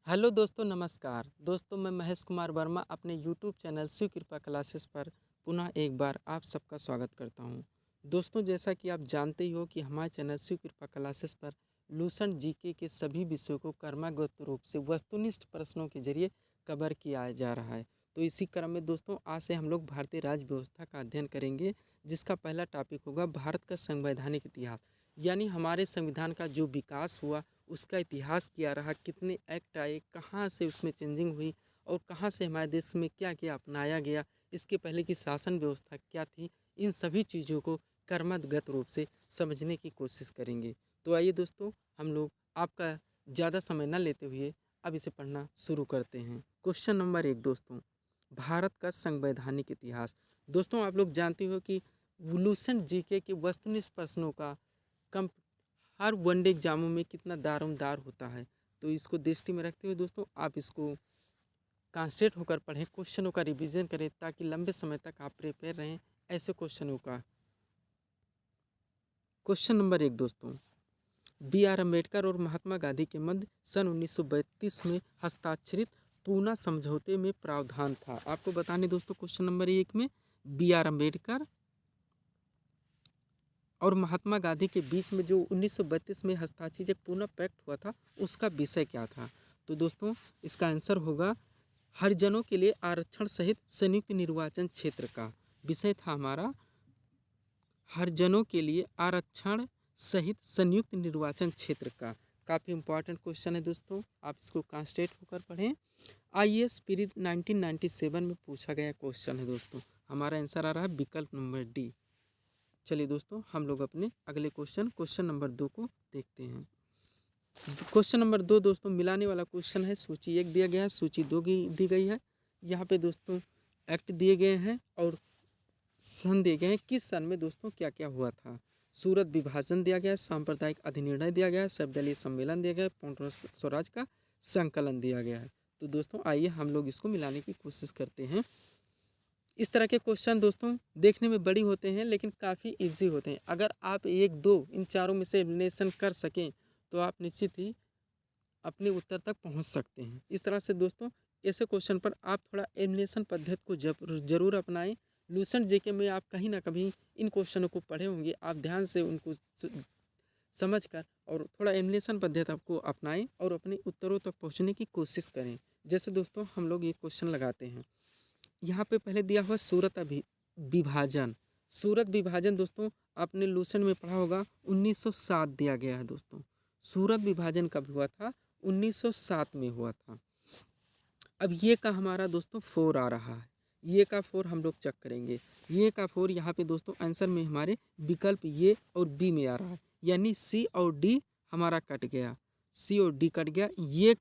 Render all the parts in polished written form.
Hello दोस्तों, नमस्कार दोस्तों। मैं महेश कुमार वर्मा अपने यूट्यूब चैनल शिव कृपा क्लासेस पर पुनः एक बार आप सबका स्वागत करता हूं। दोस्तों, जैसा कि आप जानते ही हो कि हमारे चैनल शिव कृपा क्लासेस पर लूसेंट जीके के सभी विषयों को क्रमागत रूप से वस्तुनिष्ठ प्रश्नों के जरिए कवर किया जा रहा है। तो इसी क्रम में दोस्तों, आज से हम लोग भारतीय राज्य व्यवस्था का अध्ययन करेंगे, जिसका पहला टॉपिक होगा भारत का संवैधानिक इतिहास। यानी हमारे संविधान का जो विकास हुआ, उसका इतिहास क्या रहा, कितने एक्ट आए, कहाँ से उसमें चेंजिंग हुई और कहाँ से हमारे देश में क्या क्या अपनाया गया, इसके पहले की शासन व्यवस्था क्या थी, इन सभी चीज़ों को क्रमगत रूप से समझने की कोशिश करेंगे। तो आइए दोस्तों, हम लोग आपका ज़्यादा समय न लेते हुए अब इसे पढ़ना शुरू करते हैं। क्वेश्चन नंबर 1 दोस्तों, भारत का संवैधानिक इतिहास। दोस्तों, आप लोग जानते हो कि लूसेंट जीके के वस्तुनिष्ठ प्रश्नों का कम हर वनडे एग्जामों में कितना दारोमदार होता है। तो इसको दृष्टि में रखते हुए दोस्तों, आप इसको कॉन्सेंट्रेट होकर पढ़ें, क्वेश्चनों का रिवीजन करें, ताकि लंबे समय तक आप प्रिपेयर रहें ऐसे क्वेश्चनों का। क्वेश्चन नंबर 1 दोस्तों, बी आर अम्बेडकर और महात्मा गांधी के मध्य सन 1932 में हस्ताक्षरित पूना समझौते में प्रावधान था। आपको बताने दोस्तों, क्वेश्चन नंबर 1 में बी आर अम्बेडकर और महात्मा गांधी के बीच में जो 1932 में हस्ताक्षरित एक पूना पैक्ट हुआ था, उसका विषय क्या था। तो दोस्तों, इसका आंसर होगा हरिजनों के लिए आरक्षण सहित संयुक्त निर्वाचन क्षेत्र का। विषय था हमारा हरिजनों के लिए आरक्षण सहित संयुक्त निर्वाचन क्षेत्र का। काफ़ी इंपॉर्टेंट क्वेश्चन है दोस्तों, आप इसको कॉन्सेंट्रेट होकर पढ़ें। आईएएस स्पिरिट 1997 में पूछा गया क्वेश्चन है दोस्तों। हमारा आंसर आ रहा है विकल्प नंबर डी। चलिए दोस्तों, हम लोग अपने अगले क्वेश्चन नंबर 2 को देखते हैं। क्वेश्चन नंबर 2 दोस्तों, मिलाने वाला क्वेश्चन है। सूची 1 दिया गया है, सूची 2 दी गई है। यहाँ पे दोस्तों एक्ट दिए गए हैं और सन दिए गए हैं। किस सन में दोस्तों क्या क्या हुआ था। सूरत विभाजन दिया गया है, सांप्रदायिक अधिनिर्णय दिया गया है, सर्वदलीय सम्मेलन दिया गया है, पूर्ण स्वराज का संकलन दिया गया है। तो दोस्तों आइए हम लोग इसको मिलाने की कोशिश करते हैं। इस तरह के क्वेश्चन दोस्तों देखने में बड़ी होते हैं, लेकिन काफ़ी इजी होते हैं। अगर आप 1-2 इन चारों में से एलिमिनेशन कर सकें, तो आप निश्चित ही अपने उत्तर तक पहुंच सकते हैं। इस तरह से दोस्तों, ऐसे क्वेश्चन पर आप थोड़ा एलिमिनेशन पद्धति को जरूर अपनाएं। लूसेंट जीके में आप कहीं ना कभी इन क्वेश्चनों को पढ़े होंगे। आप ध्यान से उनको समझकर और थोड़ा एलिमिनेशन पद्धति आपको अपनाएं और अपने उत्तरों तक पहुंचने की कोशिश करें। जैसे दोस्तों हम लोग ये क्वेश्चन लगाते हैं। यहाँ पे पहले दिया हुआ सूरत विभाजन। सूरत विभाजन दोस्तों आपने लूसेंट में पढ़ा होगा, 1907 दिया गया है दोस्तों। सूरत विभाजन कब हुआ था? 1907 में हुआ था। अब ये का हमारा दोस्तों 4 आ रहा है। ये का 4 हम लोग चेक करेंगे। ये का 4 यहाँ पे दोस्तों आंसर में हमारे विकल्प ये और बी में आ रहा है, यानी सी और डी हमारा कट गया। सी और डी कट गया। ये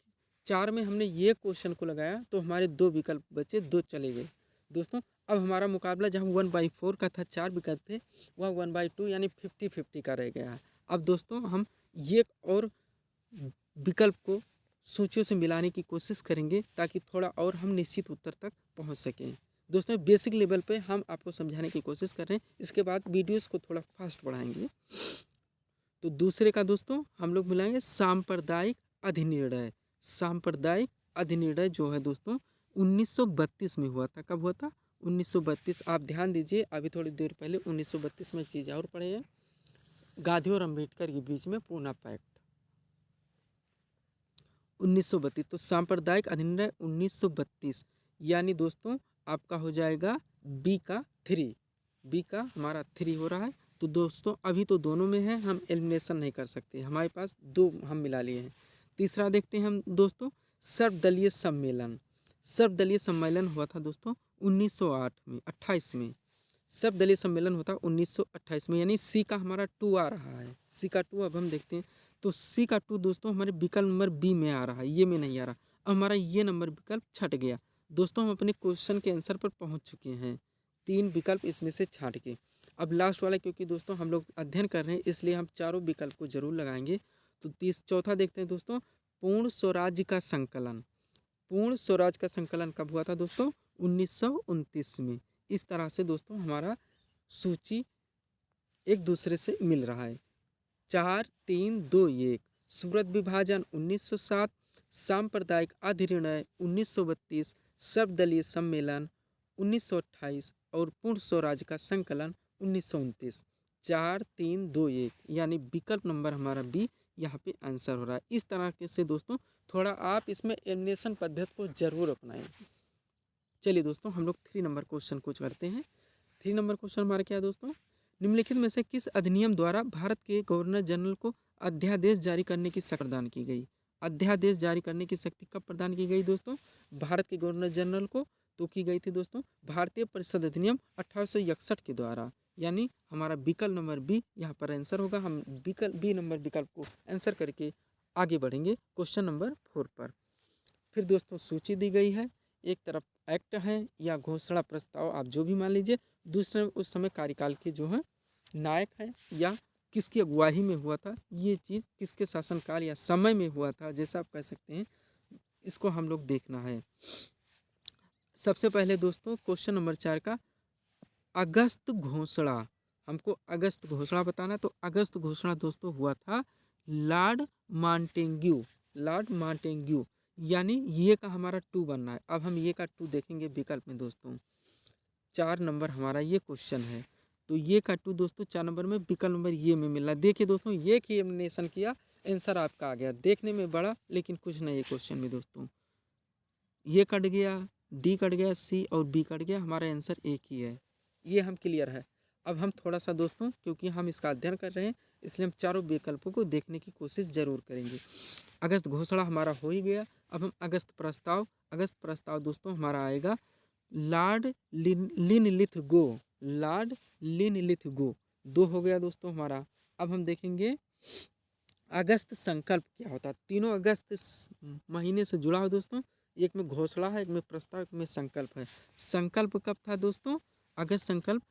4 में हमने ये क्वेश्चन को लगाया तो हमारे 2 विकल्प बचे, 2 चले गए दोस्तों। अब हमारा मुकाबला जहाँ 1/4 का था, 4 विकल्प थे, वह 1/2 यानी 50-50 का रह गया है। अब दोस्तों हम ये और विकल्प को सूचियों से मिलाने की कोशिश करेंगे, ताकि थोड़ा और हम निश्चित उत्तर तक पहुंच सकें। दोस्तों बेसिक लेवल पे हम आपको समझाने की कोशिश कर रहे हैं, इसके बाद वीडियोस को थोड़ा फास्ट बढ़ाएंगे। तो दूसरे का दोस्तों हम लोग मिलाएंगे सांप्रदायिक अधिनिर्णय। सांप्रदायिक अधिनिर्णय जो है दोस्तों 1932 में हुआ था। कब हुआ था? 1932। आप ध्यान दीजिए, अभी थोड़ी देर पहले 1932 में चीज़ और पढ़े हैं, गांधी और अम्बेडकर के बीच में पूना पैक्ट 1932। तो सांप्रदायिक अधिनिर्णय 1932, यानी दोस्तों आपका हो जाएगा बी का 3। बी का हमारा 3 हो रहा है। तो दोस्तों अभी तो दोनों में है, हम एलिमिनेशन नहीं कर सकते, हमारे पास 2 हम मिला लिए हैं। तीसरा देखते हैं हम दोस्तों, सर्वदलीय सम्मेलन। सर्वदलीय सम्मेलन हुआ था दोस्तों 1908 में, 28 में। सर्वदलीय सम्मेलन होता 1928 में, यानी सी का हमारा 2 आ रहा है। सी का 2 अब हम देखते हैं। तो सी का 2 दोस्तों हमारे विकल्प नंबर बी में आ रहा है, ये में नहीं आ रहा। अब हमारा ये नंबर विकल्प छट गया। दोस्तों हम अपने क्वेश्चन के आंसर पर पहुंच चुके हैं, 3 विकल्प इसमें से छाट के। अब लास्ट वाला, क्योंकि दोस्तों हम लोग अध्ययन कर रहे हैं, इसलिए हम चारों विकल्प को जरूर लगाएंगे। तो चौथा देखते हैं दोस्तों, पूर्ण स्वराज्य का संकलन। पूर्ण स्वराज का संकलन कब हुआ था दोस्तों? 1929 में। इस तरह से दोस्तों हमारा सूची एक दूसरे से मिल रहा है। 4, 3, 2, 1। सूरत विभाजन 1907, सांप्रदायिक अधिनिर्णय 1932, सर्वदलीय सम्मेलन 1928 और पूर्ण स्वराज का संकलन 1929। 4, 3, 2, 1 यानी विकल्प नंबर हमारा बी यहाँ पे आंसर हो रहा है। इस तरह के से दोस्तों थोड़ा आप इसमें एलिमिनेशन पद्धति को जरूर अपनाएं। चलिए दोस्तों हम लोग 3 नंबर क्वेश्चन को करते हैं। 3 नंबर क्वेश्चन हमारा क्या है दोस्तों, निम्नलिखित में से किस अधिनियम द्वारा भारत के गवर्नर जनरल को अध्यादेश जारी करने की शक्ति प्रदान की गई। अध्यादेश जारी करने की शक्ति कब प्रदान की गई दोस्तों, भारत के गवर्नर जनरल को तो की गई थी दोस्तों भारतीय परिषद अधिनियम 1861 के द्वारा। यानी हमारा विकल्प नंबर बी यहाँ पर आंसर होगा। हम विकल्प बी नंबर विकल्प को आंसर करके आगे बढ़ेंगे क्वेश्चन नंबर 4 पर। फिर दोस्तों सूची दी गई है, एक तरफ एक्ट है या घोषणा प्रस्ताव आप जो भी मान लीजिए, दूसरे उस समय कार्यकाल के जो है नायक हैं या किसकी अगुवाई में हुआ था, ये चीज़ किसके शासनकाल या समय में हुआ था जैसा आप कह सकते हैं, इसको हम लोग देखना है। सबसे पहले दोस्तों क्वेश्चन नंबर 4 का अगस्त घोषणा, हमको अगस्त घोषणा बताना। तो अगस्त घोषणा दोस्तों हुआ था लॉर्ड मांटेग्यू, लॉर्ड मांटेग्यू, यानी ये का हमारा 2 बनना है। अब हम ये का 2 देखेंगे विकल्प में दोस्तों। 4 नंबर हमारा ये क्वेश्चन है, तो ये का 2 दोस्तों 4 नंबर में विकल्प नंबर ये में मिल रहा है। देखिए दोस्तों ये की एलिमिनेशन किया, आंसर आपका आ गया। देखने में बड़ा लेकिन कुछ नहीं है क्वेश्चन में दोस्तों। ये कट गया, डी कट गया, सी और बी कट गया, हमारा आंसर एक ही है। ये हम क्लियर है। अब हम थोड़ा सा दोस्तों क्योंकि हम इसका अध्ययन कर रहे हैं इसलिए हम चारों विकल्पों को देखने की कोशिश जरूर करेंगे। अगस्त घोषणा हमारा हो ही गया। अब हम अगस्त प्रस्ताव, अगस्त प्रस्ताव दोस्तों हमारा आएगा लॉर्ड लिनलिथगो, लॉर्ड लिनलिथगो, 2 हो गया दोस्तों हमारा। अब हम देखेंगे अगस्त संकल्प क्या होता है। तीनों अगस्त महीने से जुड़ा हो दोस्तों, एक में घोषणा है, एक में प्रस्ताव, एक में संकल्प है। संकल्प कब था दोस्तों, अगस्त संकल्प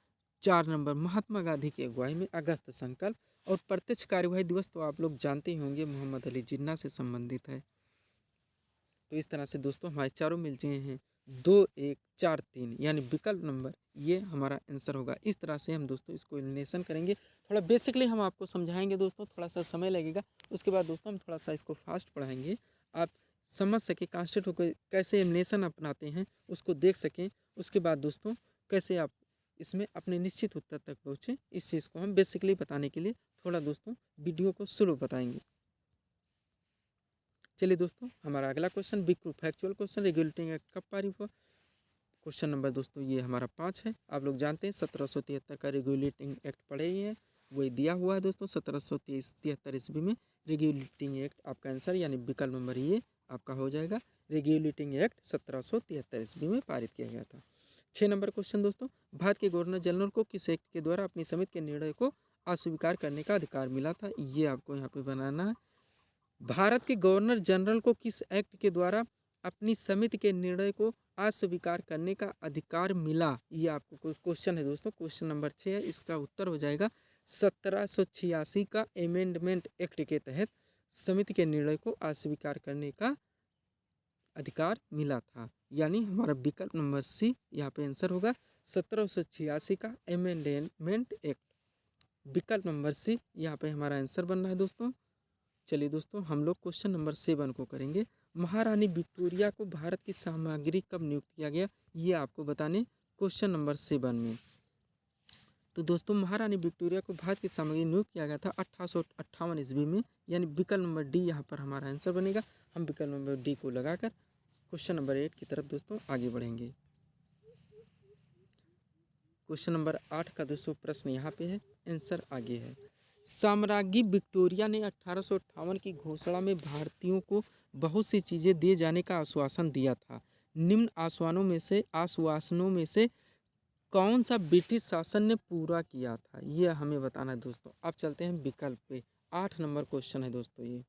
4 नंबर महात्मा गांधी की अगुवाई में अगस्त संकल्प। और प्रत्यक्ष कार्यवाही दिवस तो आप लोग जानते ही होंगे मोहम्मद अली जिन्ना से संबंधित है। तो इस तरह से दोस्तों हमारे चारों मिल गए हैं 2, 1, 4, 3 यानी विकल्प नंबर ये हमारा आंसर होगा। इस तरह से हम दोस्तों इसको एलिमिनेशन करेंगे। थोड़ा बेसिकली हम आपको समझाएंगे दोस्तों, थोड़ा सा समय लगेगा। उसके बाद दोस्तों हम थोड़ा सा इसको फास्ट पढ़ाएंगे, आप समझ सके कांस्टेंट होकर कैसे एलिमिनेशन अपनाते हैं उसको देख सकें। उसके बाद दोस्तों कैसे आप इसमें अपने निश्चित उत्तर तक पहुँचें, इस चीज़ को हम बेसिकली बताने के लिए थोड़ा दोस्तों वीडियो को स्लो बताएंगे। चलिए दोस्तों हमारा अगला question big factual question, regulating act कब पारित हुआ। क्वेश्चन नंबर दोस्तों ये हमारा 5 है। आप लोग जानते हैं 1773 का रेगुलेटिंग एक्ट पढ़े ही हैं, वही दिया हुआ है दोस्तों 1773 ईस्वी में रेगुलेटिंग एक्ट। आपका आंसर यानी विकल्प नंबर ये आपका हो जाएगा। रेगुलेटिंग एक्ट 1773 ईस्वी में पारित किया गया था। 6 नंबर क्वेश्चन दोस्तों, भारत के गवर्नर जनरल को किस एक्ट के द्वारा अपनी समिति के निर्णय को अस्वीकार करने का अधिकार मिला था, ये आपको यहाँ पे बनाना है। भारत के गवर्नर जनरल को किस एक्ट के द्वारा अपनी समिति के निर्णय को अस्वीकार करने का अधिकार मिला, ये आपको क्वेश्चन है दोस्तों। क्वेश्चन नंबर 6 है, इसका उत्तर हो जाएगा 1786 का अमेंडमेंट एक्ट के तहत समिति के निर्णय को अस्वीकार करने का अधिकार मिला था। यानी हमारा विकल्प नंबर सी यहाँ पे आंसर होगा 1786 का अमेंडमेंट एक्ट। विकल्प नंबर सी यहाँ पे हमारा आंसर बन रहा है दोस्तों। चलिए दोस्तों हम लोग क्वेश्चन नंबर 7 को करेंगे। महारानी विक्टोरिया को भारत की सामग्री कब नियुक्त किया गया, ये आपको बताने क्वेश्चन नंबर 7 में। तो दोस्तों महारानी विक्टोरिया को भारत की सामग्री नियुक्त किया गया था 1858 ईस्वी में, यानी विकल्प नंबर डी यहाँ पर हमारा आंसर बनेगा। हम विकल्प नंबर डी को लगाकर क्वेश्चन नंबर 8 की तरफ दोस्तों आगे बढ़ेंगे। क्वेश्चन नंबर 8 का दोस्तों प्रश्न यहाँ पे है, आंसर आगे है। साम्राज्ञी विक्टोरिया ने 1858 की घोषणा में भारतीयों को बहुत सी चीज़ें दिए जाने का आश्वासन दिया था। निम्न आश्वासनों में से कौन सा ब्रिटिश शासन ने पूरा किया था, ये हमें बताना है दोस्तों। अब चलते हैं विकल्प पे। 8 नंबर क्वेश्चन है दोस्तों ये।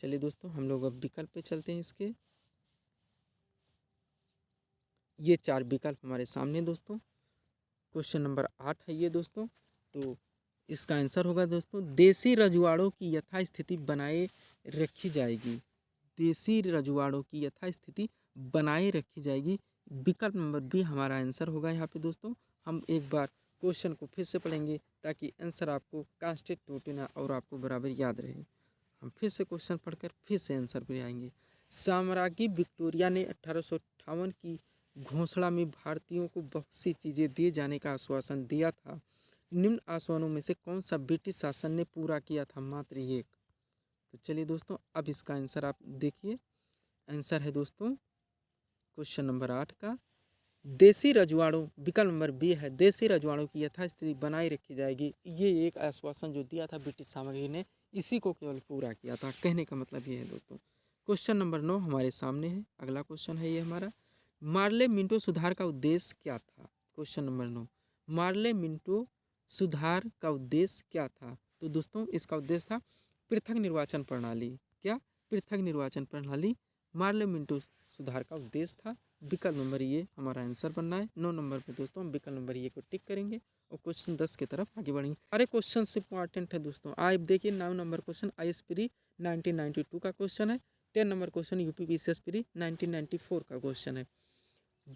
चलिए दोस्तों हम लोग अब विकल्प पे चलते हैं इसके। ये 4 विकल्प हमारे सामने दोस्तों। क्वेश्चन नंबर 8 है ये दोस्तों। तो इसका आंसर होगा दोस्तों देसी रजवाड़ों की यथास्थिति बनाए रखी जाएगी। देसी रजवाड़ों की यथास्थिति बनाए रखी जाएगी। विकल्प नंबर बी हमारा आंसर होगा यहाँ पे दोस्तों। हम एक बार क्वेश्चन को फिर से पढ़ेंगे ताकि आंसर आपको कांस्टेंट टूटे ना और आपको बराबर याद रहे। हम फिर से क्वेश्चन पढ़कर फिर से आंसर पे आएंगे। साम्राज्ञी विक्टोरिया ने 1858 की घोषणा में भारतीयों को बहुत सी चीज़ें दिए जाने का आश्वासन दिया था। निम्न आश्वासनों में से कौन सा ब्रिटिश शासन ने पूरा किया था? मात्र एक। तो चलिए दोस्तों, अब इसका आंसर आप देखिए। आंसर है दोस्तों क्वेश्चन नंबर 8 का देसी रजवाड़ों, विकल्प नंबर बी है, देसी रजवाड़ों की यथास्थिति बनाए रखी जाएगी। ये एक आश्वासन जो दिया था ब्रिटिश साम्राज्य ने, इसी को केवल पूरा किया था। कहने का मतलब ये है दोस्तों। क्वेश्चन नंबर 9 हमारे सामने है। अगला क्वेश्चन है ये हमारा, मार्ले मिंटो सुधार का उद्देश्य क्या था? क्वेश्चन नंबर 9, मार्ले मिंटो सुधार का उद्देश्य क्या था? तो दोस्तों इसका उद्देश्य था पृथक निर्वाचन प्रणाली। क्या? पृथक निर्वाचन प्रणाली मार्ले मिंटो सुधार का उद्देश्य था। विकल्प नंबर ये हमारा आंसर बनना है। 9 नंबर पे दोस्तों हम विकल्प नंबर ये को टिक करेंगे और क्वेश्चन 10 की तरफ आगे बढ़ेंगे। सारे क्वेश्चन इंपॉर्टेंट है दोस्तों। आप देखिए 9 नंबर क्वेश्चन ISPRI 1992 का क्वेश्चन है। 10 नंबर क्वेश्चन UPPCSPRI 1994 का क्वेश्चन है।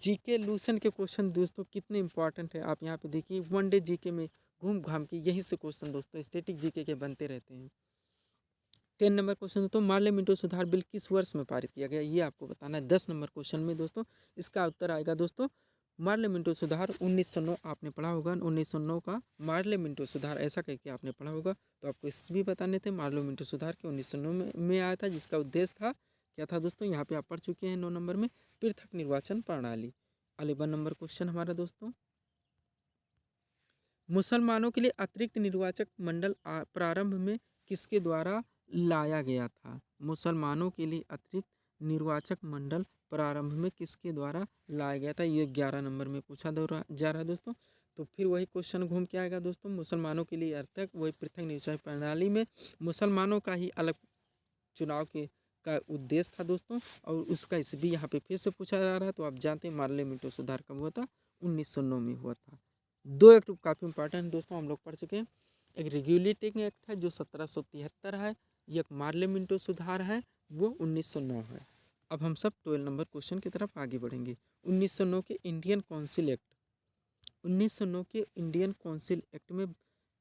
जीके लूसन के क्वेश्चन दोस्तों कितने इंपॉर्टेंट है आप यहाँ पे देखिए। वनडे जीके में घूम घाम के यहीं से क्वेश्चन दोस्तों स्टैटिक जीके के बनते रहते हैं। 10 नंबर क्वेश्चन दोस्तों, मार्ले मिंटो सुधार बिल किस वर्ष में पारित किया गया? ये आपको बताना है। 10 नंबर क्वेश्चन में दोस्तों इसका उत्तर आएगा दोस्तों मार्ले मिंटो सुधार 1909। आपने पढ़ा होगा 1909 का मार्ले मिंटो सुधार, ऐसा कह के आपने पढ़ा होगा। तो आपको इस भी बताने थे मार्ले मिंटो सुधार के 1909 में आया था, जिसका उद्देश्य था क्या था दोस्तों? यहाँ पे आप पढ़ चुके हैं 9 नंबर में, पृथक निर्वाचन प्रणाली। 11 नंबर क्वेश्चन हमारा दोस्तों, मुसलमानों के लिए अतिरिक्त निर्वाचक मंडल प्रारंभ में किसके द्वारा लाया गया था? मुसलमानों के लिए अतिरिक्त निर्वाचक मंडल प्रारंभ में किसके द्वारा लाया गया था? ये 11 नंबर में पूछा जा रहा है दोस्तों। तो फिर वही क्वेश्चन घूम के आएगा दोस्तों। मुसलमानों के लिए अर्थक वही पृथक निर्वाचन प्रणाली में मुसलमानों का ही अलग चुनाव के का उद्देश्य था दोस्तों। और उसका इस भी यहाँ पे फिर से पूछा जा रहा है। तो आप जानते हैं मार्ले मिंटो सुधार कब हुआ था? 1909 में हुआ था। 2 एक्ट काफ़ी इंपॉर्टेंट दोस्तों हम लोग पढ़ चुके हैं। एक रेगुलेटिंग एक्ट है जो 1773 है, ये एक मार्ले मिंटो सुधार है वो 1909 है। अब हम सब 12 नंबर क्वेश्चन की तरफ आगे बढ़ेंगे। 1909 के इंडियन काउंसिल एक्ट, 1909 के इंडियन काउंसिल एक्ट में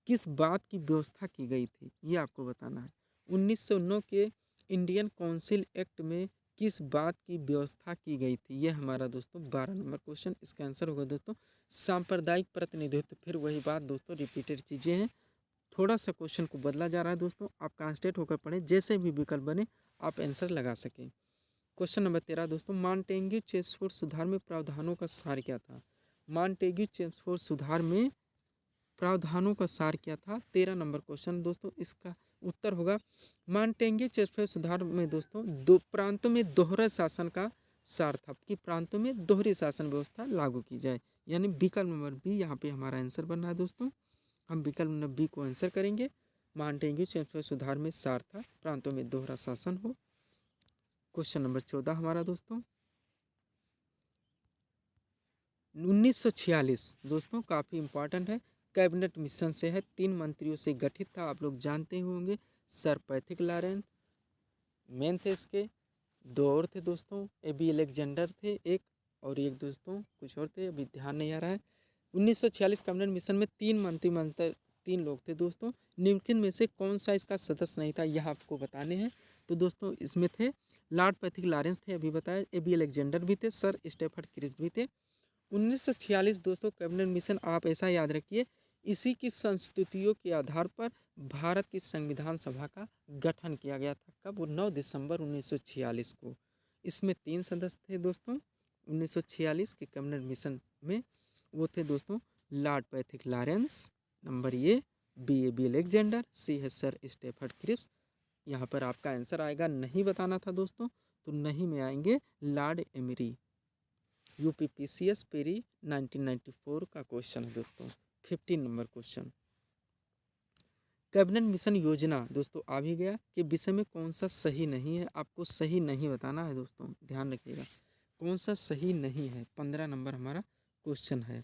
किस बात की व्यवस्था की गई थी? ये आपको बताना है। 1909 के इंडियन काउंसिल एक्ट में किस बात की व्यवस्था की गई थी? ये हमारा दोस्तों 12 नंबर क्वेश्चन। इसका आंसर होगा दोस्तों सांप्रदायिक प्रतिनिधित्व। फिर वही बात दोस्तों, रिपीटेड चीज़ें हैं। थोड़ा सा क्वेश्चन को बदला जा रहा है दोस्तों। आप कॉन्सेंट्रेट होकर पढ़ें, जैसे भी विकल्प बने आप आंसर लगा सकें। क्वेश्चन नंबर 13 दोस्तों, मॉन्टेग्यू चेम्सफोर्ड सुधार में प्रावधानों का सार क्या था? मॉन्टेग्यू चेम्सफोर्ड सुधार में प्रावधानों का सार क्या था? 13 नंबर क्वेश्चन दोस्तों। इसका उत्तर होगा मॉन्टेग्यू चेम्सफोर्ड सुधार में दोस्तों दो प्रांतों में दोहरा शासन का सार था कि प्रांतों में दोहरी शासन व्यवस्था लागू की जाए। यानी विकल्प नंबर बी यहाँ पे हमारा आंसर बन रहा है दोस्तों। हम विकल्प नंबर बी को आंसर करेंगे। मॉन्टेग्यू चेम्सफोर्ड सुधार में सार था प्रांतों में दोहरा शासन हो। क्वेश्चन नंबर 14 हमारा दोस्तों, 1946 दोस्तों काफ़ी इंपॉर्टेंट है, कैबिनेट मिशन से है, 3 मंत्रियों से गठित था। आप लोग जानते होंगे सर पैथिक लॉरेंस मेन थे इसके। 2 और थे दोस्तों, AB अलेक्जेंडर थे एक, और एक दोस्तों कुछ और थे, अभी ध्यान नहीं आ रहा है। 1946 कैबिनेट मिशन में 3 मंत्री 3 लोग थे दोस्तों। निम्नलिखित में से कौन सा इसका सदस्य नहीं था, यह आपको बताने हैं। तो दोस्तों इसमें थे लॉर्ड पैथिक लॉरेंस थे, अभी बताया, AB अलेक्जेंडर भी थे, सर स्टेफर्ड क्रिप्स भी थे। 1946 दोस्तों कैबिनेट मिशन आप ऐसा याद रखिए, इसी की संस्तुतियों के आधार पर भारत की संविधान सभा का गठन किया गया था। कब? 9 दिसंबर 1946 को। इसमें 3 सदस्य थे दोस्तों 1946 के कैबिनेट मिशन में। वो थे दोस्तों लॉर्ड पैथिक लॉरेंस, नंबर ये, बी AB अलेक्जेंडर, सी है सर स्टेफर्ड क्रिप्स। यहाँ पर आपका आंसर आएगा, नहीं बताना था दोस्तों, तो नहीं में आएंगे लॉर्ड एमरी। UPPCSPRI 1994 का क्वेश्चन है दोस्तों। 15 नंबर क्वेश्चन, कैबिनेट मिशन योजना दोस्तों आ भी गया कि विषय में कौन सा सही नहीं है? आपको सही नहीं बताना है दोस्तों, ध्यान रखिएगा कौन सा सही नहीं है। 15 नंबर हमारा क्वेश्चन है।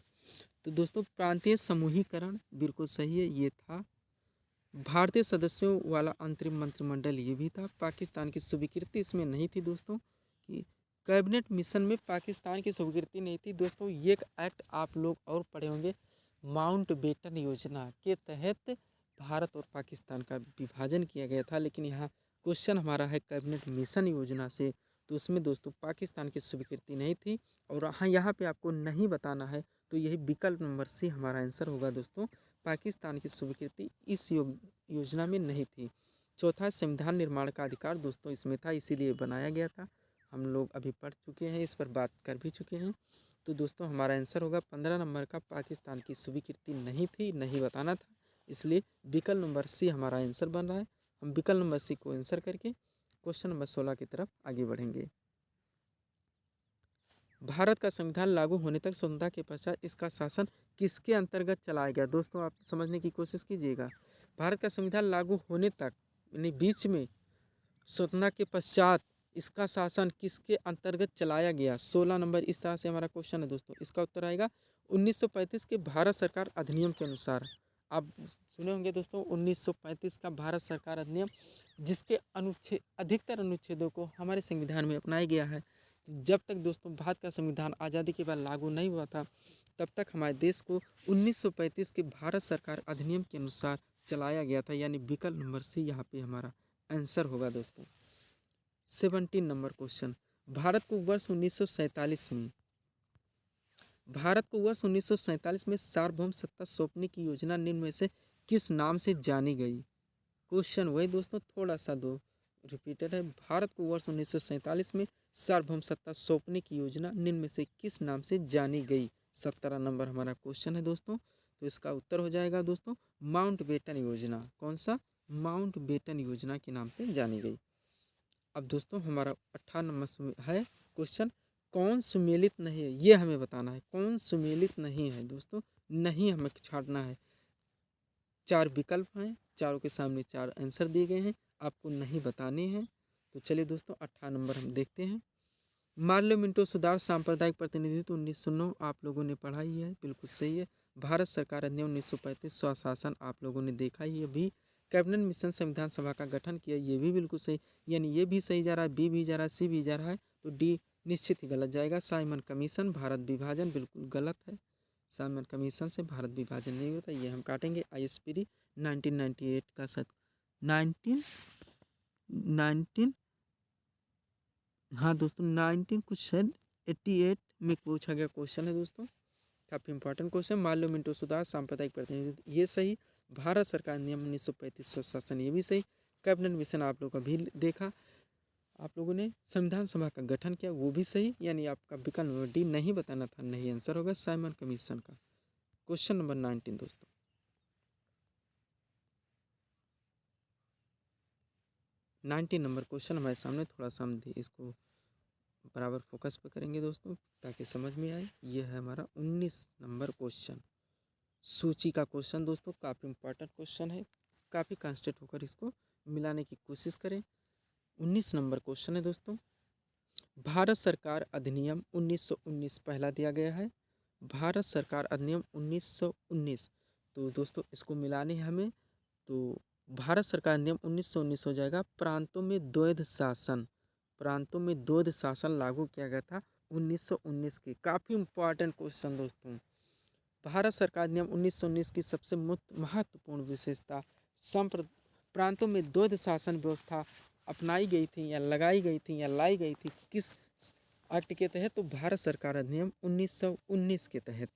तो दोस्तों प्रांतीय समूहीकरण बिल्कुल सही है, ये था। भारतीय सदस्यों वाला अंतरिम मंत्रिमंडल ये भी था। पाकिस्तान की स्वीकृति इसमें नहीं थी दोस्तों, कि कैबिनेट मिशन में पाकिस्तान की स्वीकृति नहीं थी दोस्तों। ये एक एक्ट आप लोग और पढ़े होंगे, माउंटबेटन योजना के तहत भारत और पाकिस्तान का विभाजन किया गया था, लेकिन यहाँ क्वेश्चन हमारा है कैबिनेट मिशन योजना से, तो उसमें दोस्तों पाकिस्तान की स्वीकृति नहीं थी। और हाँ, यहाँ पे आपको नहीं बताना है, तो यही विकल्प नंबर सी हमारा आंसर होगा दोस्तों। पाकिस्तान की स्वीकृति इस योजना में नहीं थी। चौथा, संविधान निर्माण का अधिकार दोस्तों इसमें था, इसीलिए बनाया गया था। हम लोग अभी पढ़ चुके हैं, इस पर बात कर भी चुके हैं। तो दोस्तों हमारा आंसर होगा 15 नंबर का, पाकिस्तान की स्वीकृति नहीं थी, नहीं बताना था, इसलिए विकल्प नंबर सी हमारा आंसर बन रहा है। हम विकल्प नंबर सी को आंसर करके क्वेश्चन नंबर 16 की तरफ आगे बढ़ेंगे। भारत का संविधान लागू होने तक स्वतंत्रता के पश्चात इसका शासन किसके अंतर्गत चलाया गया? दोस्तों आप समझने की कोशिश कीजिएगा। भारत का संविधान लागू होने तक यानी बीच में स्वतंत्रता के पश्चात इसका शासन किसके अंतर्गत चलाया गया? 16 नंबर इस तरह से हमारा क्वेश्चन है दोस्तों। इसका उत्तर आएगा 1935 के भारत सरकार अधिनियम के अनुसार। आप सुने होंगे दोस्तों 1935 का भारत सरकार अधिनियम, जिसके अनुच्छेद अधिकतर अनुच्छेदों को हमारे संविधान में अपनाया गया है। जब तक दोस्तों भारत का संविधान आज़ादी के बाद लागू नहीं हुआ था, तब तक हमारे देश को 1935 के भारत सरकार अधिनियम के अनुसार चलाया गया था, यानी विकल्प नंबर सी यहाँ पे हमारा आंसर होगा दोस्तों। 17 नंबर क्वेश्चन, भारत को वर्ष 1947 में सार्वभौम सत्ता सौंपने की योजना निम्न में से किस नाम से जानी गई? क्वेश्चन वही दोस्तों, थोड़ा सा दो रिपीटेड है। भारत को वर्ष 1947 में सार्वभौम सत्ता सौंपने की योजना निम्न में से किस नाम से जानी गई? 17 नंबर हमारा क्वेश्चन है दोस्तों। तो इसका उत्तर हो जाएगा दोस्तों माउंटबेटन योजना। कौन सा? माउंटबेटन योजना के नाम से जानी गई। अब दोस्तों हमारा 18 नंबर है क्वेश्चन, कौन सुमेलित नहीं है, ये हमें बताना है। कौन सुमेलित नहीं है दोस्तों? नहीं हमें छाटना है। 4 विकल्प हैं, चारों के सामने 4 आंसर दिए गए हैं, आपको नहीं बताने हैं। तो चलिए दोस्तों 18 नंबर हम देखते हैं। मार्लो मिंटो सुधार सांप्रदायिक प्रतिनिधित्व 1909, आप लोगों ने पढ़ा ही है, बिल्कुल सही है। भारत सरकार अधिनियम 1935 स्वशासन आप लोगों ने देखा ही है भी। कैबिनेट मिशन संविधान सभा का गठन किया, ये भी बिल्कुल सही, यानी ये भी सही जा रहा है, बी भी जा रहा है, सी भी जा रहा है, तो डी निश्चित ही गलत जाएगा। साइमन कमीशन, भारत विभाजन बिल्कुल गलत है। साइमन कमीशन से भारत विभाजन नहीं होता, ये हम काटेंगे। ISPD 1998 का 19 हाँ दोस्तों 19 कुछ है 88 में पूछा गया क्वेश्चन है दोस्तों, काफ़ी इंपॉर्टेंट क्वेश्चन। मार्लो मिंटो सुधार सांप्रदायिक प्रतिनिधित्व, ये सही। भारत सरकार नियम 1935 स्वशासन, ये भी सही। कैबिनेट मिशन आप लोगों का भी देखा, आप लोगों ने संविधान सभा का गठन किया, वो भी सही, यानी आपका विकल्प नंबर डी नहीं बताना था, नहीं आंसर होगा साइमन कमीशन का। क्वेश्चन नंबर 19 दोस्तों, 19 नंबर क्वेश्चन हमारे सामने, थोड़ा सा हम इसको बराबर फोकस पे करेंगे दोस्तों ताकि समझ में आए। यह है हमारा 19 नंबर क्वेश्चन, सूची का क्वेश्चन दोस्तों, काफ़ी इंपॉर्टेंट क्वेश्चन है, काफ़ी कॉन्सेंट्रेट होकर इसको मिलाने की कोशिश करें। 19 नंबर क्वेश्चन है दोस्तों, भारत सरकार अधिनियम 1919 पहला दिया गया है, भारत सरकार अधिनियम 1919। तो दोस्तों इसको मिलाने हैं हमें, तो भारत सरकार अधिनियम 1919 हो जाएगा। प्रांतों में द्वैध शासन, प्रांतों में द्वैध शासन लागू किया गया था 1919 के। काफ़ी इंपॉर्टेंट क्वेश्चन दोस्तों। भारत सरकार नियम 1919 की सबसे महत्वपूर्ण विशेषता, प्रांतों में द्वैध शासन व्यवस्था अपनाई गई थी या लगाई गई थी या लाई गई थी किस एक्ट के तहत? तो भारत सरकार अधिनियम 1919 के तहत।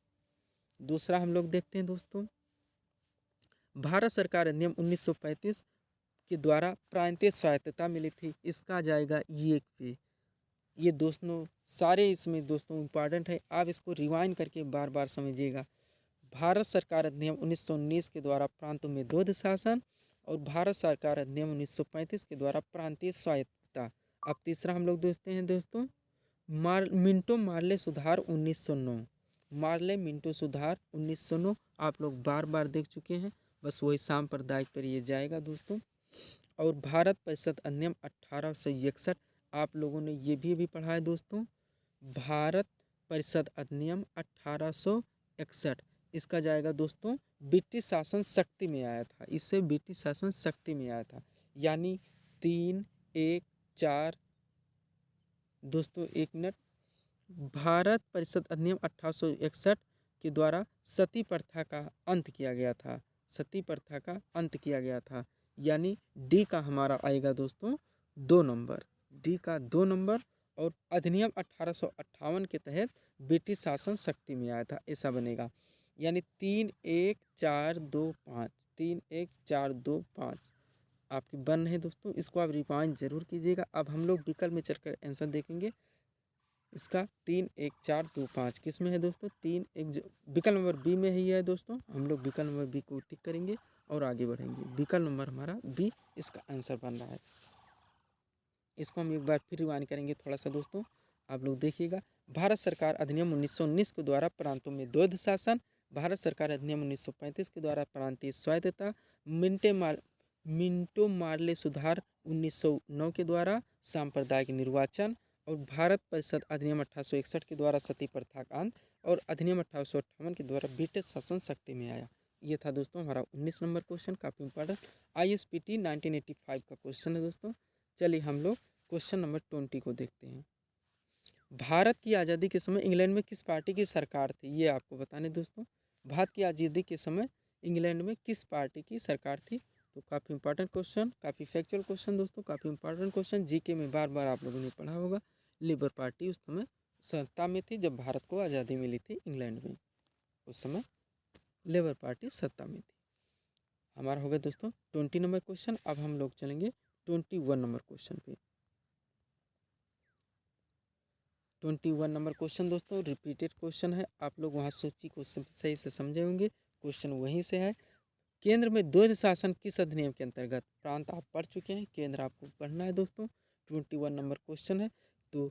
दूसरा हम लोग देखते हैं दोस्तों, भारत सरकार अधिनियम 1935 के द्वारा प्रांतीय स्वायत्तता मिली थी, इसका जाएगा ये पे। ये दोस्तों सारे इसमें दोस्तों इम्पॉर्टेंट है, आप इसको रिवाइंड करके बार बार समझिएगा। भारत सरकार अधिनियम 1919 के द्वारा प्रांतों में द्वैध शासन और भारत सरकार अधिनियम 1935 के द्वारा प्रांतीय स्वायत्तता। अब तीसरा हम लोग देखते हैं दोस्तों, मिंटो मार्ले सुधार 1909, मार्ले मिंटो सुधार 1909 आप लोग बार बार देख चुके हैं, बस वही सांप्रदायिक पर ये जाएगा दोस्तों। और भारत परिषद अधिनियम 1861 आप लोगों ने ये भी पढ़ा है दोस्तों, भारत परिषद अधिनियम 1861, इसका जाएगा दोस्तों ब्रिटिश शासन शक्ति में आया था, इससे ब्रिटिश शासन शक्ति में आया था, यानी 3 1 4 दोस्तों 1 मिनट। भारत परिषद अधिनियम 1861 के द्वारा सती प्रथा का अंत किया गया था, सती प्रथा का अंत किया गया था, यानी डी का हमारा आएगा दोस्तों 2 नंबर, डी का 2 नंबर। और अधिनियम 1858 के तहत ब्रिटिश शासन शक्ति में आया था, ऐसा बनेगा। यानी 3 1 4 2 5, 3 1 4 2 5 आपकी बन रहे दोस्तों, इसको आप रिवाइंड जरूर कीजिएगा। अब हम लोग विकल्प में चलकर आंसर देखेंगे इसका। 3 1 4 2 5 किस में है दोस्तों? विकल्प नंबर बी में ही है दोस्तों। हम लोग विकल्प नंबर बी को टिक करेंगे और आगे बढ़ेंगे। विकल्प नंबर हमारा बी इसका आंसर बन रहा है। इसको हम एक बार फिर रिवाइंड करेंगे थोड़ा सा दोस्तों, आप लोग देखिएगा। भारत सरकार अधिनियम 1919 के द्वारा प्रांतों में द्वैध शासन, भारत सरकार अधिनियम 1935 के द्वारा प्रांतीय स्वायत्तता, मिंटो मार्ले सुधार 1909 के द्वारा सांप्रदायिक निर्वाचन, और भारत परिषद अधिनियम 1861 के द्वारा सती प्रथा का अंत, और अधिनियम 1858 के द्वारा ब्रिटिश शासन शक्ति में आया। ये था दोस्तों हमारा 19 नंबर क्वेश्चन, काफ़ी इंपॉर्टेंट ISPT 1985 का क्वेश्चन है दोस्तों। चलिए हम लोग क्वेश्चन नंबर 20 को देखते हैं। भारत की आज़ादी के समय इंग्लैंड में किस पार्टी की सरकार थी? ये आपको बताने दोस्तों। भारत की आज़ादी के समय इंग्लैंड में किस पार्टी की सरकार थी? तो काफ़ी इंपॉर्टेंट क्वेश्चन, काफ़ी फैक्चुअल क्वेश्चन दोस्तों, काफ़ी इंपॉर्टेंट क्वेश्चन, जीके में बार बार आप लोगों ने पढ़ा होगा। लेबर पार्टी उस समय सत्ता में थी जब भारत को आज़ादी मिली थी इंग्लैंड में, उस समय लेबर पार्टी सत्ता में थी। हमारा हो गया दोस्तों 20 नंबर क्वेश्चन। अब हम लोग चलेंगे 21 नंबर क्वेश्चन पे। 21 नंबर क्वेश्चन दोस्तों रिपीटेड क्वेश्चन है, आप लोग वहाँ सूची को सही से समझे होंगे। क्वेश्चन वहीं से है। केंद्र में द्वैध शासन किस अधिनियम के अंतर्गत? प्रांत आप पढ़ चुके हैं, केंद्र आपको पढ़ना है दोस्तों। 21 नंबर क्वेश्चन है। तो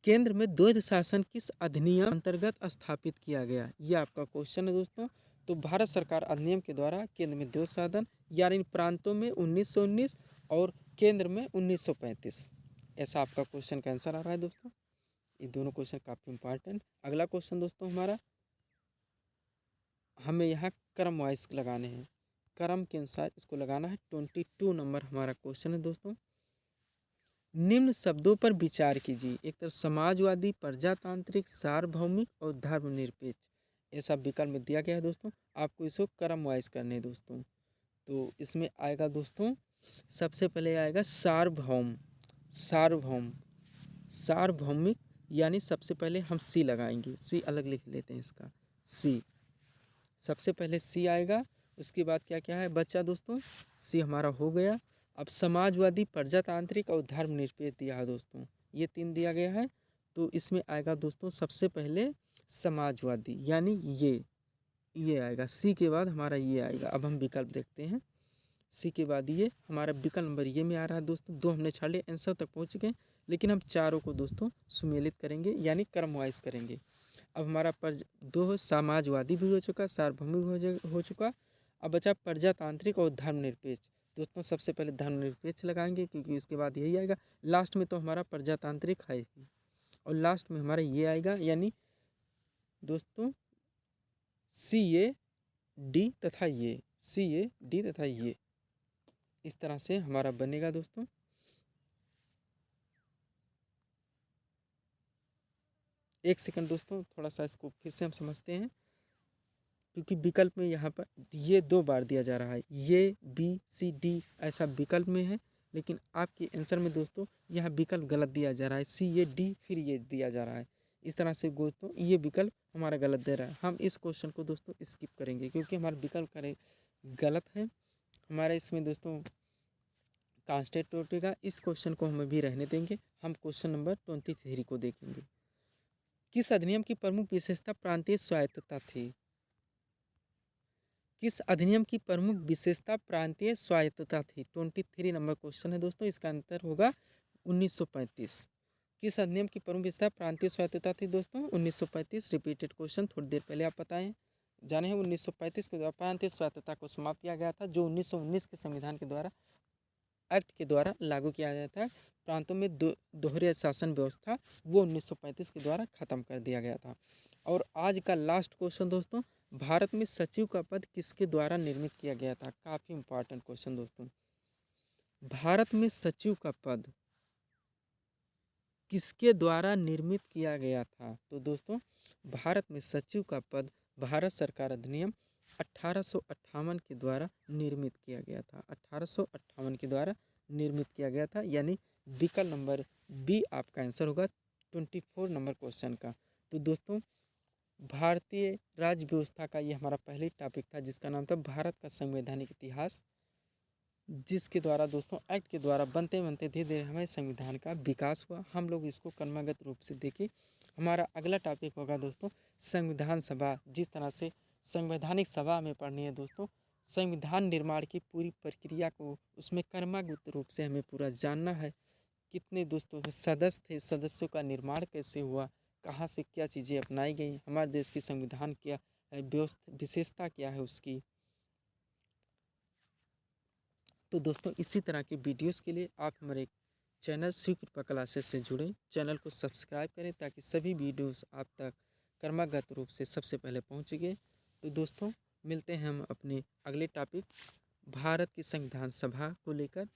केंद्र में द्वैध शासन किस अधिनियम अंतर्गत स्थापित किया गया? ये आपका क्वेश्चन है दोस्तों। तो भारत सरकार अधिनियम के द्वारा केंद्र में द्वैध शासन, यानी प्रांतों में 1919 और केंद्र में 1935, ऐसा आपका क्वेश्चन का आंसर आ रहा है दोस्तों। ये दोनों क्वेश्चन काफ़ी इंपॉर्टेंट। अगला क्वेश्चन दोस्तों हमारा, हमें यहाँ क्रम वाइज लगाने हैं, क्रम के अनुसार इसको लगाना है। 22 नंबर हमारा क्वेश्चन है दोस्तों। निम्न शब्दों पर विचार कीजिए। एक तरफ समाजवादी, प्रजातांत्रिक, सार्वभौमिक और धर्मनिरपेक्ष, ऐसा विकल्प में दिया गया है दोस्तों। आपको इसको क्रम वाइज करने हैं दोस्तों। तो इसमें आएगा दोस्तों, सबसे पहले आएगा सार्वभौम, सार्वभौम, सार्वभौमिक, यानी सबसे पहले हम सी लगाएंगे। सी अलग लिख लेते हैं इसका, सी सबसे पहले सी आएगा। उसके बाद क्या क्या है बच्चा दोस्तों? सी हमारा हो गया। अब समाजवादी, प्रजातांत्रिक और धर्मनिरपेक्ष दिया है दोस्तों, ये 3 दिया गया है। तो इसमें आएगा दोस्तों सबसे पहले समाजवादी, यानी ये आएगा। सी के बाद हमारा ये आएगा। अब हम विकल्प देखते हैं। सी के बाद ये हमारा विकल्प नंबर ये में आ रहा है दोस्तों। 2 हमने छाड़ लिए, आंसर तक पहुँच गए, लेकिन हम चारों को दोस्तों सुमेलित करेंगे, यानी क्रम वाइज करेंगे। अब हमारा दो समाजवादी भी हो चुका, सार्वभौमिक हो चुका। अब बचा प्रजातांत्रिक और धर्मनिरपेक्ष। दोस्तों सबसे पहले धर्मनिरपेक्ष लगाएंगे, क्योंकि उसके बाद यही आएगा। लास्ट में तो हमारा प्रजातांत्रिक है ही, और लास्ट में हमारा ये आएगा, यानी दोस्तों CA D तथा ये, CA D तथा ये, इस तरह से हमारा बनेगा दोस्तों। एक सेकंड दोस्तों, थोड़ा सा इसको फिर से हम समझते हैं, क्योंकि विकल्प में यहाँ पर ये 2 बार दिया जा रहा है, ये BCD ऐसा विकल्प में है, लेकिन आपके आंसर में दोस्तों यहाँ विकल्प गलत दिया जा रहा है। CA D फिर ये दिया जा रहा है, इस तरह से दोस्तों ये विकल्प हमारा गलत दे रहा है। हम इस क्वेश्चन को दोस्तों स्किप करेंगे, क्योंकि हमारा विकल्प करे गलत है। हमारा इसमें दोस्तों कांस्टेंट टूटेगा, इस क्वेश्चन को हम भी रहने देंगे। हम क्वेश्चन नंबर 23 को देखेंगे। किस अधिनियम की प्रमुख विशेषता प्रांतीय स्वायत्तता थी? किस अधिनियम की प्रमुख विशेषता प्रांतीय स्वायत्तता थी? 23 नंबर क्वेश्चन है दोस्तों, इसका आंसर होगा 1935। किस अधिनियम की प्रमुख विशेषता प्रांतीय स्वायत्तता थी दोस्तों? 1935। रिपीटेड क्वेश्चन, थोड़ी देर पहले आप बताएं जाने हैं। 1935 के द्वारा प्रांतीय स्वायत्तता को समाप्त किया गया था, जो 1919 के संविधान के द्वारा एक्ट के द्वारा लागू किया गया था। प्रांतों में दोहरे शासन व्यवस्था, वो 1935 के द्वारा खत्म कर दिया गया था। और आज का लास्ट क्वेश्चन दोस्तों, भारत में सचिव का पद किसके द्वारा निर्मित किया गया था? काफ़ी इंपॉर्टेंट क्वेश्चन दोस्तों। भारत में सचिव का पद किसके द्वारा निर्मित किया गया था? तो दोस्तों भारत में सचिव का पद भारत सरकार अधिनियम 1858 के द्वारा निर्मित किया गया था। 1858 के द्वारा निर्मित किया गया था, यानी विकल्प नंबर बी आपका आंसर होगा 24 नंबर क्वेश्चन का। तो दोस्तों भारतीय राज्य व्यवस्था का ये हमारा पहले टॉपिक था, जिसका नाम था भारत का संवैधानिक इतिहास, जिसके द्वारा दोस्तों एक्ट के द्वारा बनते बनते धीरे धीरे हमारे संविधान का विकास हुआ। हम लोग इसको क्रमागत रूप से देखें। हमारा अगला टॉपिक होगा दोस्तों संविधान सभा। जिस तरह से संवैधानिक सभा में पढ़नी है दोस्तों, संविधान निर्माण की पूरी प्रक्रिया को उसमें क्रमागत रूप से हमें पूरा जानना है। कितने दोस्तों सदस्य थे, सदस्यों का निर्माण कैसे हुआ, कहाँ से क्या चीज़ें अपनाई गई, हमारे देश की संविधान क्या व्यवस्था विशेषता क्या है उसकी। तो दोस्तों इसी तरह के वीडियोस के लिए आप हमारे चैनल शिव कृपा क्लासेस से जुड़ें, चैनल को सब्सक्राइब करें ताकि सभी वीडियोस आप तक क्रमागत रूप से सबसे पहले पहुंचेंगे। तो दोस्तों मिलते हैं हम अपने अगले टॉपिक भारत की संविधान सभा को लेकर।